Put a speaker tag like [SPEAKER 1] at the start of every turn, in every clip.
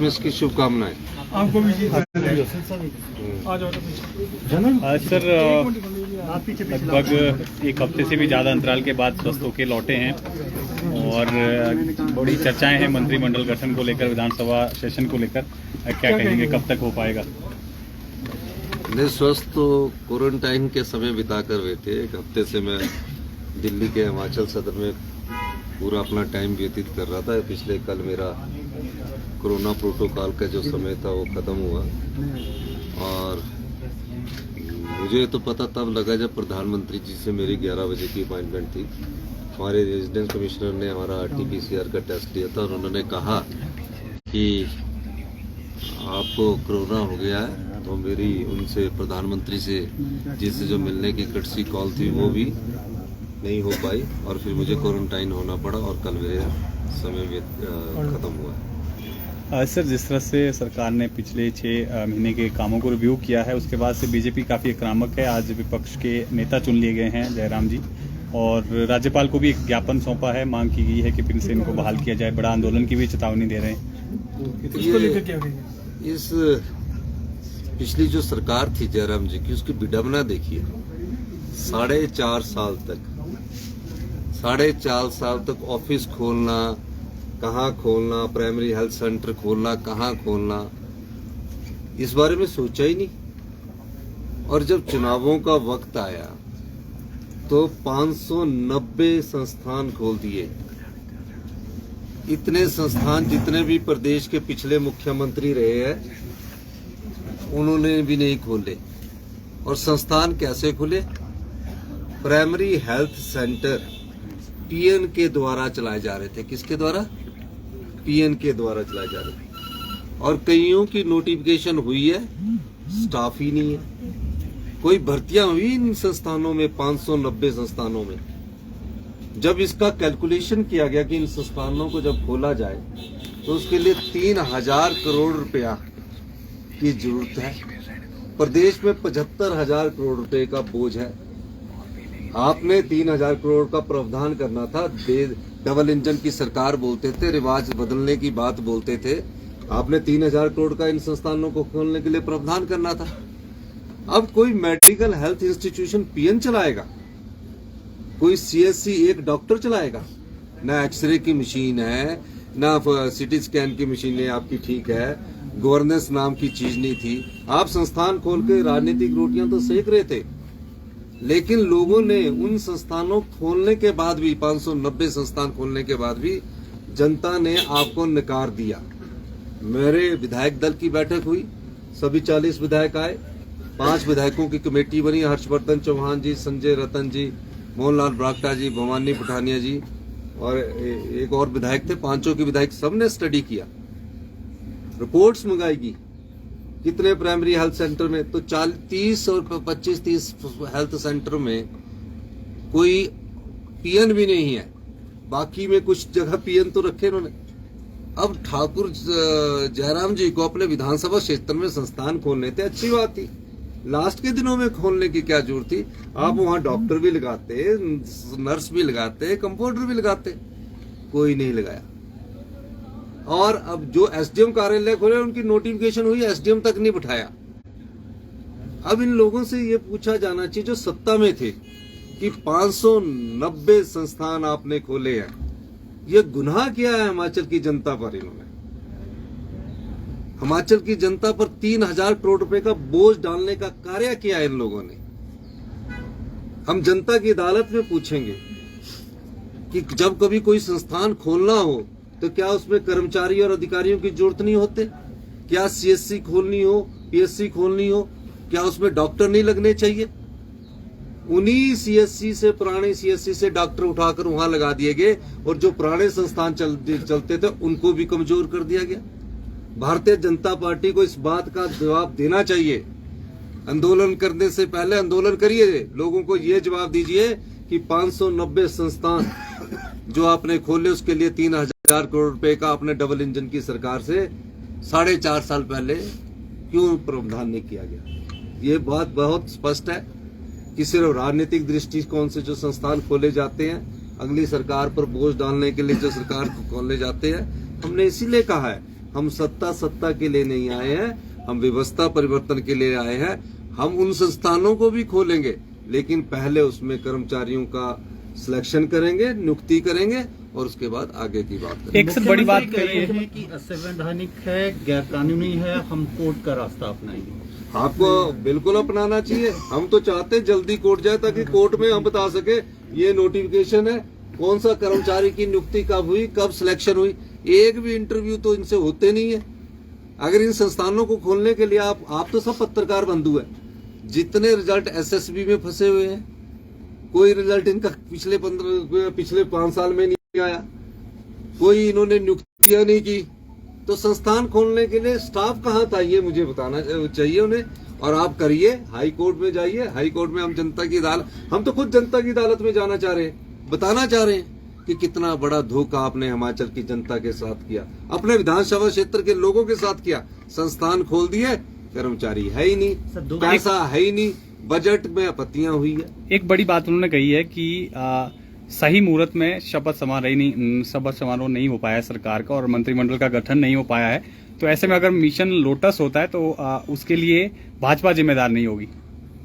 [SPEAKER 1] Christmas की शुभकामनाएं।
[SPEAKER 2] आपको भी
[SPEAKER 3] सर लगभग एक हफ्ते से भी ज़्यादा अंतराल के बाद स्वस्थ होकर लौटे हैं और बड़ी चर्चाएं हैं मंत्रिमंडल गठन को लेकर, विधानसभा सेशन को लेकर, क्या कहेंगे, कब तक हो पाएगा?
[SPEAKER 1] मैं स्वस्थ तो क्वारंटाइन के समय बिता कर बैठे। एक हफ्ते से मैं दिल्ली के हिमाचल सदन में पूरा अपना टाइम व्यतीत कर रहा था। पिछले कल मेरा कोरोना प्रोटोकॉल का जो समय था वो खत्म हुआ और मुझे तो पता तब लगा जब प्रधानमंत्री जी से मेरी 11 बजे की अपॉइंटमेंट थी। हमारे रेजिडेंट कमिश्नर ने हमारा RT-PCR का टेस्ट लिया था और उन्होंने कहा कि आपको कोरोना हो गया है। तो मेरी उनसे प्रधानमंत्री से जिससे जो मिलने की कटसी कॉल थी वो भी नहीं हो पाई और फिर मुझे क्वारंटाइन होना पड़ा और कल मेरे समय खत्म हुआ।
[SPEAKER 3] सर, जिस तरह से सरकार ने पिछले 6 महीने के कामों को रिव्यू किया है, उसके बाद से बीजेपी काफ़ी आक्रामक है। आज विपक्ष के नेता चुन लिए गए हैं जयराम जी, और राज्यपाल को भी एक ज्ञापन सौंपा है। मांग की गई है कि फिर से इनको बहाल किया जाए। बड़ा आंदोलन की भी चेतावनी दे रहे हैं।
[SPEAKER 2] इसको लेकर क्या कहेंगे?
[SPEAKER 1] इस पिछली जो सरकार थी जयराम जी की, उसकी विडंबना देखिए। 4.5 साल तक ऑफिस खोलना, कहाँ खोलना, प्राइमरी हेल्थ सेंटर खोलना, कहाँ खोलना, इस बारे में सोचा ही नहीं। और जब चुनावों का वक्त आया तो 590 संस्थान खोल दिए। इतने संस्थान जितने भी प्रदेश के पिछले मुख्यमंत्री रहे हैं उन्होंने भी नहीं खोले। और संस्थान कैसे खुले? प्राइमरी हेल्थ सेंटर PN के द्वारा चलाए जा रहे थे। किसके द्वारा? PN के द्वारा चलाए जा रहे थे। और कईयों की नोटिफिकेशन हुई है, स्टाफ ही नहीं है। कोई भर्तियां हुई इन संस्थानों में, 590 संस्थानों में। जब इसका कैलकुलेशन किया गया कि इन संस्थानों को जब खोला जाए तो उसके लिए 3000 करोड़ रुपया की जरूरत है। प्रदेश में 75,000 करोड़ रुपए का बोझ है। आपने 3000 करोड़ का प्रावधान करना था। डबल इंजन की सरकार बोलते थे, रिवाज बदलने की बात बोलते थे। आपने 3000 करोड़ का इन संस्थानों को खोलने के लिए प्रावधान करना था। अब कोई मेडिकल हेल्थ इंस्टीट्यूशन PN चलाएगा? कोई CSC एक डॉक्टर चलाएगा? ना एक्सरे की मशीन है, ना CT स्कैन की मशीन है आपकी, ठीक है। गवर्नेंस नाम की चीज नहीं थी। आप संस्थान खोल के राजनीतिक रोटियां तो सेक रहे थे, लेकिन लोगों ने उन संस्थानों खोलने के बाद भी, 590 संस्थान खोलने के बाद भी जनता ने आपको नकार दिया। मेरे विधायक दल की बैठक हुई, सभी 40 विधायक आए। 5 विधायकों की कमेटी बनी। हर्षवर्धन चौहान जी, संजय रतन जी, मोहनलाल ब्राक्टा जी, भवानी पठानिया जी और एक और विधायक थे। 5 के विधायक सबने स्टडी किया, रिपोर्ट्स मंगाएगी कितने प्राइमरी हेल्थ सेंटर में। तो 30 और 25-30 हेल्थ सेंटर में कोई PN भी नहीं है। बाकी में कुछ जगह PN तो रखे इन्होंने। अब ठाकुर जयराम जी को अपने विधानसभा क्षेत्र में संस्थान खोलने थे, अच्छी बात थी। लास्ट के दिनों में खोलने की क्या जरूरत थी? आप वहां डॉक्टर भी लगाते, नर्स भी लगाते, कंपाउंडर भी लगाते, कोई नहीं लगाया। और अब जो SDM कार्यालय खोले उनकी नोटिफिकेशन हुई, SDM तक नहीं बिठाया। अब इन लोगों से ये पूछा जाना चाहिए जो सत्ता में थे कि 590 संस्थान आपने खोले हैं, ये गुनाह किया है हिमाचल की जनता पर। इन्होंने हिमाचल की जनता पर 3000 करोड़ रुपए का बोझ डालने का कार्य किया है इन लोगों ने। हम जनता की अदालत में पूछेंगे कि जब कभी कोई संस्थान खोलना हो तो क्या उसमें कर्मचारी और अधिकारियों की जरूरत नहीं होते? क्या CSC खोलनी हो, PSC खोलनी हो, क्या उसमें डॉक्टर नहीं लगने चाहिए? उन्हीं CSC से, पुराने CSC से डॉक्टर उठाकर वहां लगा दिए गए और जो पुराने संस्थान चलते थे उनको भी कमजोर कर दिया गया। भारतीय जनता पार्टी को इस बात का जवाब देना चाहिए। आंदोलन करने से पहले आंदोलन करिए, लोगों को ये जवाब दीजिए कि 590 संस्थान जो आपने खोले उसके लिए 3000 करोड़ रुपए का आपने डबल इंजन की सरकार से 4.5 साल पहले क्यों प्रावधान नहीं किया गया? ये बात बहुत स्पष्ट है कि सिर्फ राजनीतिक दृष्टिकोण से जो संस्थान खोले जाते हैं, अगली सरकार पर बोझ डालने के लिए जो सरकार को खोलने जाते हैं। हमने इसीलिए कहा है हम सत्ता के लिए नहीं आए हैं, हम व्यवस्था परिवर्तन के लिए आए हैं। हम उन संस्थानों को भी खोलेंगे, लेकिन पहले उसमें कर्मचारियों का सिलेक्शन करेंगे, नियुक्ति करेंगे और उसके बाद आगे की बात करेंगे।
[SPEAKER 3] एक सबसे बड़ी बात
[SPEAKER 4] कह रहे
[SPEAKER 3] कही
[SPEAKER 4] हैं कि असंवैधानिक है, गैर कानूनी है, हम कोर्ट का रास्ता अपनाएंगे।
[SPEAKER 1] आपको बिल्कुल अपनाना चाहिए। हम तो चाहते हैं जल्दी कोर्ट जाए, ताकि कोर्ट में हम बता सके ये नोटिफिकेशन है, कौन सा कर्मचारी की नियुक्ति कब हुई, कब सिलेक्शन हुई। एक भी इंटरव्यू तो इनसे होते नहीं है। अगर इन संस्थानों को खोलने के लिए आप तो सब पत्रकार बंधु है, जितने रिजल्ट एसएसबी में फंसे हुए हैं, कोई रिजल्ट इनका पिछले 5 साल में नहीं आया, कोई इन्होंने नियुक्तियां नहीं की, तो संस्थान खोलने के लिए स्टाफ कहाँ था ये मुझे बताना चाहिए उन्हें। और आप करिए, हाई कोर्ट में जाइए। हाई कोर्ट में हम जनता की अदालत, हम तो खुद जनता की अदालत में जाना चाह रहे हैं, बताना चाह रहे हैं कि कितना बड़ा धोखा आपने हिमाचल की जनता के साथ किया, अपने विधानसभा क्षेत्र के लोगों के साथ किया। संस्थान खोल दिए, कर्मचारी है ही नहीं, पैसा है ही नहीं, बजट में आपत्तियां हुई है।
[SPEAKER 3] एक बड़ी बात उन्होंने कही है कि सही मुहूर्त में शपथ समारोह नहीं हो पाया है सरकार का, और मंत्रिमंडल का गठन नहीं हो पाया है। तो ऐसे में अगर मिशन लोटस होता है तो उसके लिए भाजपा जिम्मेदार नहीं होगी।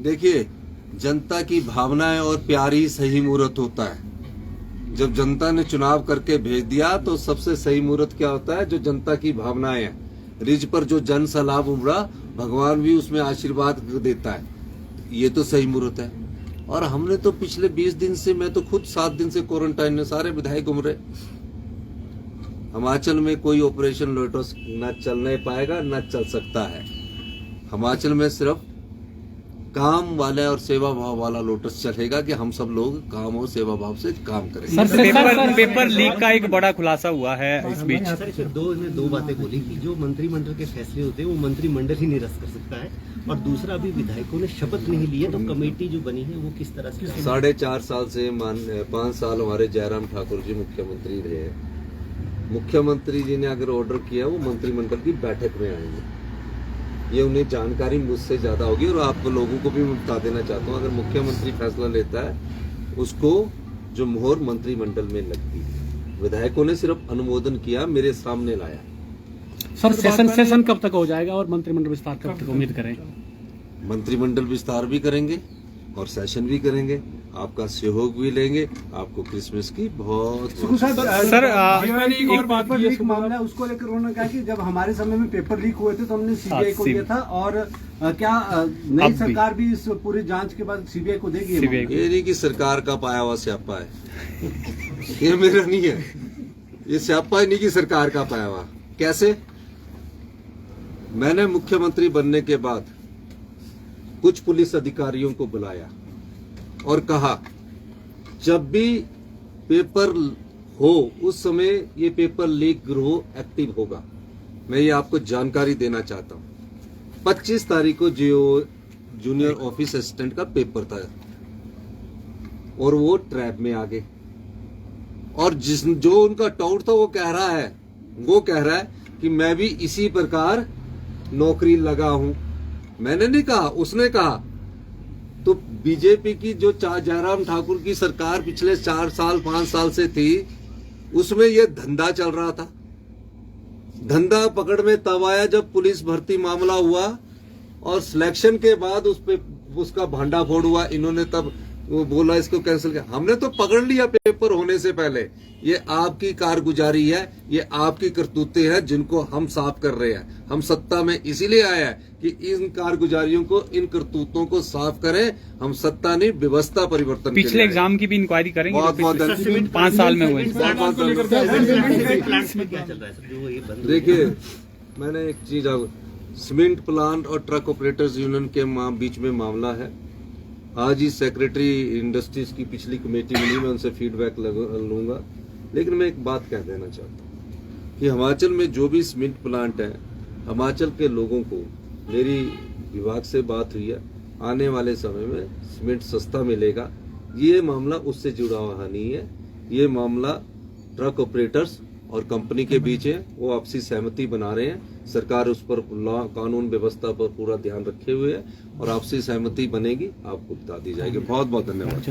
[SPEAKER 1] देखिए, जनता की भावनाएं और प्यार ही सही मुहूर्त होता है। जब जनता ने चुनाव करके भेज दिया तो सबसे सही मुहूर्त क्या होता है, जो जनता की भावनाएं हैं। रिज पर जो जन सैलाब उमड़ा, भगवान भी उसमें आशीर्वाद देता है, ये तो सही मुहूर्त है। और हमने तो पिछले 20 दिन से, मैं तो खुद 7 दिन से क्वारंटाइन में, सारे विधायक घूम रहे। हिमाचल में कोई ऑपरेशन लोटस न चलने पाएगा, न चल सकता है। हिमाचल में सिर्फ काम वाला और सेवा भाव वाला लोटस चलेगा, कि हम सब लोग काम और सेवा भाव से काम करेंगे।
[SPEAKER 3] पेपर लीक का एक बड़ा खुलासा हुआ है इस बीच।
[SPEAKER 4] सर, दो बातें बोली कि जो मंत्रिमंडल के फैसले होते हैं वो मंत्रिमंडल ही निरस्त कर सकता है, और दूसरा अभी विधायकों ने शपथ नहीं ली है, तो कमेटी जो बनी है वो किस तरह से
[SPEAKER 1] 4.5 साल से 5 साल हमारे जयराम ठाकुर जी मुख्यमंत्री रहे हैं। मुख्यमंत्री जी ने अगर ऑर्डर किया, वो मंत्रिमंडल की बैठक में आएंगे, ये उन्हें जानकारी मुझसे ज्यादा होगी। और आपको लोगों को भी मैं बता देना चाहता हूँ, अगर मुख्यमंत्री फैसला लेता है, उसको जो मोहर मंत्रिमंडल में लगती है। विधायकों ने सिर्फ अनुमोदन किया, मेरे सामने लाया।
[SPEAKER 5] सर, सेशन कब तक हो जाएगा और मंत्रिमंडल विस्तार कब तक उम्मीद करें?
[SPEAKER 1] मंत्रिमंडल विस्तार भी करेंगे और सेशन भी करेंगे, आपका सहयोग भी लेंगे। आपको क्रिसमस की बहुत
[SPEAKER 5] सर,
[SPEAKER 2] एक और बात की
[SPEAKER 5] लीक मामला है, उसको लेकर उन्होंने कहा कि जब हमारे समय में पेपर लीक हुए थे तो हमने सीबीआई को दिया था, और क्या नई सरकार भी इस पूरी जांच के बाद सीबीआई को देगी?
[SPEAKER 1] ये नहीं कि सरकार का पाया हुआ स्यापा है, ये मेरा नहीं है, ये स्यापा ही नहीं कि सरकार का पाया हुआ। कैसे? मैंने मुख्यमंत्री बनने के बाद कुछ पुलिस अधिकारियों को बुलाया और कहा, जब भी पेपर हो उस समय ये पेपर लीक गिरोह एक्टिव होगा। मैं ये आपको जानकारी देना चाहता हूं। 25 तारीख को जो जूनियर ऑफिस असिस्टेंट का पेपर था और वो ट्रैप में आ गए, और जो उनका टाउट था वो कह रहा है कि मैं भी इसी प्रकार नौकरी लगा हूं। मैंने नहीं कहा, उसने कहा। तो बीजेपी की जो जयराम ठाकुर की सरकार पिछले 4 साल 5 साल से थी, उसमें यह धंधा चल रहा था। धंधा पकड़ में तब आया जब पुलिस भर्ती मामला हुआ और सिलेक्शन के बाद उसका भांडाफोड़ हुआ। इन्होंने तब वो बोला इसको कैंसिल किया। हमने तो पकड़ लिया पेपर होने से पहले। ये आपकी कारगुजारी है, ये आपकी करतूतें हैं जिनको हम साफ कर रहे हैं। हम सत्ता में इसीलिए आए हैं कि इन कारगुजारियों को, इन करतूतों को साफ करें। हम सत्ता नहीं, व्यवस्था परिवर्तन।
[SPEAKER 3] पिछले एग्जाम की भी इंक्वायरी करेंगे,
[SPEAKER 1] बहुत
[SPEAKER 3] 5 साल में हुए।
[SPEAKER 1] देखिए, मैंने एक चीज, सीमेंट प्लांट और ट्रक ऑपरेटर्स यूनियन के बीच में मामला है। आज ही सेक्रेटरी इंडस्ट्रीज की पिछली कमेटी मिली, मैं उनसे फीडबैक लूंगा। लेकिन मैं एक बात कह देना चाहता हूँ कि हिमाचल में जो भी सीमेंट प्लांट है, हिमाचल के लोगों को, मेरी विभाग से बात हुई है, आने वाले समय में सीमेंट सस्ता मिलेगा। ये मामला उससे जुड़ा हुआ नहीं है, ये मामला ट्रक ऑपरेटर्स और कंपनी के बीच है। वो आपसी सहमति बना रहे हैं। सरकार उस पर लॉ, कानून व्यवस्था पर पूरा ध्यान रखे हुए है और आपसी सहमति बनेगी, आपको बता दी जाएगी। बहुत बहुत धन्यवाद।